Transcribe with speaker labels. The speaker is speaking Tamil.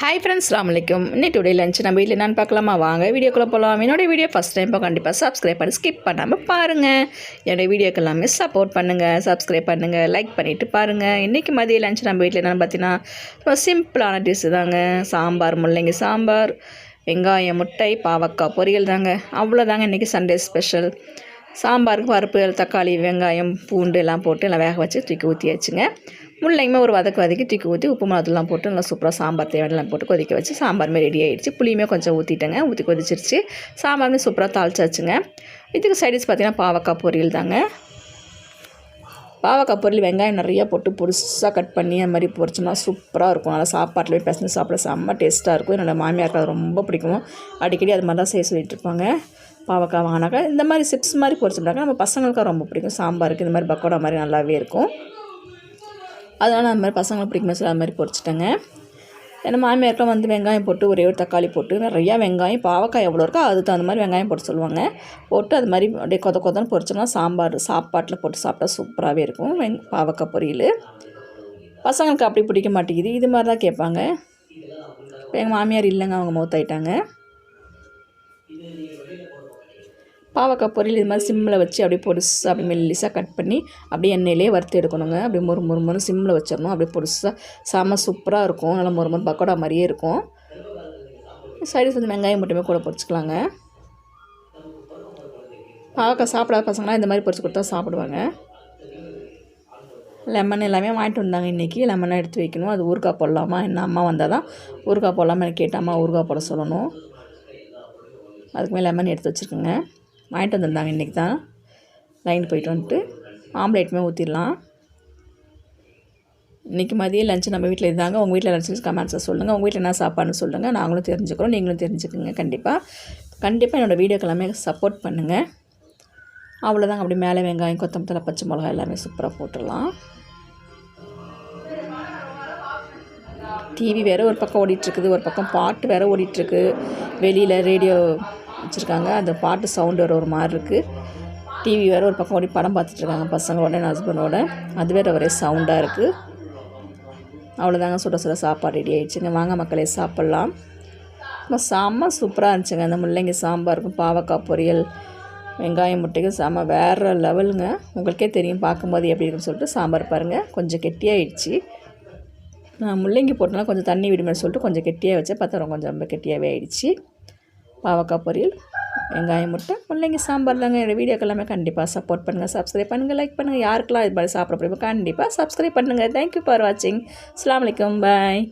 Speaker 1: ஹாய் ஃப்ரெண்ட்ஸ், அஸ்ஸலாமு அலைக்கும். இன்னைக்கு டுடே லஞ்ச் நம்ம வீட்டில் என்னென்னு பார்க்கலாமா? வாங்க வீடியோக்குள்ளே போகலாம். என்னோடய வீடியோ ஃபஸ்ட் டைம் கண்டிப்பாக சப்ஸ்கிரைப் பண்ணி ஸ்கிப் பண்ணாமல் பாருங்கள். என்னோடய வீடியோக்கு எல்லாமே சப்போர்ட் பண்ணுங்கள், சப்ஸ்கிரைப் பண்ணுங்கள், லைக் பண்ணிவிட்டு பாருங்கள். இன்றைக்கி மதிய லஞ்ச் நம்ம வீட்டில் என்னென்னு பார்த்தீங்கன்னா ரொம்ப சிம்பிளான டிஷ்ஷு தாங்க. சாம்பார், முள்ளங்கி சாம்பார், வெங்காயம், முட்டை, பாவக்காய் பொரியல் தாங்க. அவ்வளோதாங்க இன்றைக்கி சண்டே ஸ்பெஷல். சாம்பாருக்கு பருப்பு, தக்காளி, வெங்காயம், பூண்டு எல்லாம் போட்டு எல்லாம் வேக வச்சு தூக்கி ஊற்றியாச்சுங்க. முள்ளங்கியுமே ஒரு வதக்கி தூக்கி ஊற்றி உப்பு மிளகாத்தூள்லாம் போட்டு நல்லா சூப்பராக சாம்பார் தேவையெல்லாம் போட்டு கொதிக்க வச்சு சாம்பாருமே ரெடி ஆகிடுச்சு. புளியுமே கொஞ்சம் ஊற்றிட்டேங்க, ஊற்றி கொதிச்சிருச்சு. சாம்பாருமே சூப்பராக தாளிச்சாச்சுங்க. இதுக்கு சைடிஸ் பார்த்திங்கன்னா பாவக்காய் பொரியல் தாங்க. பாவக்காய் பொரியல் வெங்காயம் நிறையா போட்டு பொருசாக கட் பண்ணி அந்த மாதிரி பொரிச்சோம்னா சூப்பராக இருக்கும். நல்லா சாப்பாட்டில் போய் பிசைஞ்சு சாப்பிட செம்ம டேஸ்ட்டாக இருக்கும். என்னோடய மாமியாருக்கு அது ரொம்ப பிடிக்கும். அடிக்கடி அது மாதிரி தான் செய்ய சொல்லிட்டு இருப்பாங்க. பாவக்காய் வாங்கினாக்கா இந்த மாதிரி சிப்ஸ் மாதிரி பொரிச்சோம்னாக்கா நம்ம பசங்களுக்கும் ரொம்ப பிடிக்கும். சாம்பாருக்கு இந்த மாதிரி பக்கோடா மாதிரி நல்லாவே இருக்கும். அதனால் அந்த மாதிரி பசங்களுக்கு பிடிக்குமே சொல்லி அது மாதிரி பொரிச்சிட்டேங்க. ஏன்னா மாமியாருக்கெலாம் வந்து வெங்காயம் போட்டு ஒரே ஒரு தக்காளி போட்டு நிறையா வெங்காயம், பாவக்காய் எவ்வளோ இருக்கோ அதுக்கு தகுந்த மாதிரி வெங்காயம் போட்டு சொல்லுவாங்க. போட்டு அது மாதிரி அப்படியே கொதன்னு பொரிச்சோம்னா சாப்பாட்டில் போட்டு சாப்பிட்டா சூப்பராகவே இருக்கும். பாவக்காய் பொரியல் பசங்களுக்கு அப்படி பிடிக்க மாட்டேங்குது, இது மாதிரி தான் கேட்பாங்க. இப்போ எங்கள் மாமியார் இல்லைங்க, அவங்க மௌத்தாயிட்டாங்க. பாவக்காய் பொரியல் இது மாதிரி சிம்மில் வச்சு அப்படியே பொடிசாக அப்படி மெல்லிசாக கட் பண்ணி அப்படியே எண்ணெயிலே வறுத்து எடுக்கணுங்க. அப்படியே மொறு சிம்மில் வச்சிடணும். அப்படியே பொடிசாக செம்ம சூப்பராக இருக்கும். நல்லா மொறு பக்கோடா மாதிரியே இருக்கும். சைடிஸ் வந்து வெங்காயம் மட்டுமே கூட பொரிச்சிக்கலாங்க. பாவக்காய் சாப்பிடாத பசங்களாம் இந்த மாதிரி பொரிச்சு கொடுத்தா சாப்பிடுவாங்க. லெமன் எல்லாமே வாங்கிட்டு வந்தாங்க இன்றைக்கி. லெமனாக எடுத்து வைக்கணும். அது ஊறுகாய் போடலாமா என்ன, அம்மா வந்தால் தான் ஊறுகாய் போடலாமா எனக்கு கேட்டால் அம்மா ஊறுகாய் போட சொல்லணும். அதுக்குமே லெமன் எடுத்து வச்சுருக்கோங்க. வாங்கிட்டு வந்திருந்தாங்க இன்றைக்கி தான். லைன் போயிட்டு வந்துட்டு ஆம்லேட்டுமே ஊற்றிடலாம். இன்றைக்கி மதியம் லஞ்சு நம்ம வீட்டில் இருந்தாங்க. உங்கள் வீட்டில் லஞ்சு கமெண்ட்ஸை சொல்லுங்கள். உங்கள் வீட்டில் என்ன சாப்பாடுன்னு சொல்லுங்கள். நாங்களும் தெரிஞ்சுக்கிறோம், நீங்களும் தெரிஞ்சுக்குங்க. கண்டிப்பாக என்னோடய வீடியோக்கு எல்லாமே சப்போர்ட் பண்ணுங்கள். அவ்வளோதாங்க. அப்படி மேலே வெங்காயம், கொத்தமல்லி, பச்சை மிளகாய் எல்லாமே சூப்பராக போட்டுடலாம். டிவி வேறு ஒரு பக்கம் ஓடிட்டுருக்குது, ஒரு பக்கம் பாட்டு வேறு ஓடிட்டுருக்கு. வெளியில் ரேடியோ வச்சுருக்காங்க, அந்த பாட்டு சவுண்டு வேறு ஒரு மாதிரி இருக்குது. டிவி வேறு ஒரு பக்கம் ஓடி படம் பார்த்துட்ருக்காங்க பசங்களோட, என் ஹஸ்பண்டோட. அது வேறு ஒரே சவுண்டாக இருக்குது. அவ்வளோதாங்க, சுட சாப்பாடு ரெடி ஆகிடுச்சுங்க. வாங்க மக்களே சாப்பிட்லாம். செம்ம சூப்பராக இருந்துச்சுங்க. அந்த முள்ளங்கி சாம்பாருக்கும் பாவக்காய் பொரியல், வெங்காயம், முட்டைக்கும் செம்ம வேறு லெவலுங்க. உங்களுக்கே தெரியும் பார்க்கும்போது எப்படி இருக்குன்னு சொல்லிட்டு. சாம்பார் பாருங்கள் கொஞ்சம் கெட்டியாகிடுச்சு. நான் முள்ளங்கி போட்டோன்னா கொஞ்சம் தண்ணி விடுமே சொல்லிட்டு கொஞ்சம் கெட்டியாக வச்சேன். பார்த்தா கொஞ்சம் ரொம்ப கெட்டியாகவே ஆகிடுச்சு. பாவக்காய் பொரியல், வெங்காயம், முட்டை, முள்ளங்கி சாம்பார் தாங்க. என்னோடய வீடியோக்கு எல்லாமே கண்டிப்பாக சப்போர்ட் பண்ணுங்கள், சப்ஸ்கிரைப் பண்ணுங்கள், லைக் பண்ணுங்கள். யாருக்கெல்லாம் இது மாதிரி சாப்பிட முடியுமோ கண்டிப்பாக சப்ஸ்கிரைப் பண்ணுங்கள். தேங்க்யூ ஃபார் வாட்சிங். அஸ்ஸலாமு அலைக்கும். பாய்.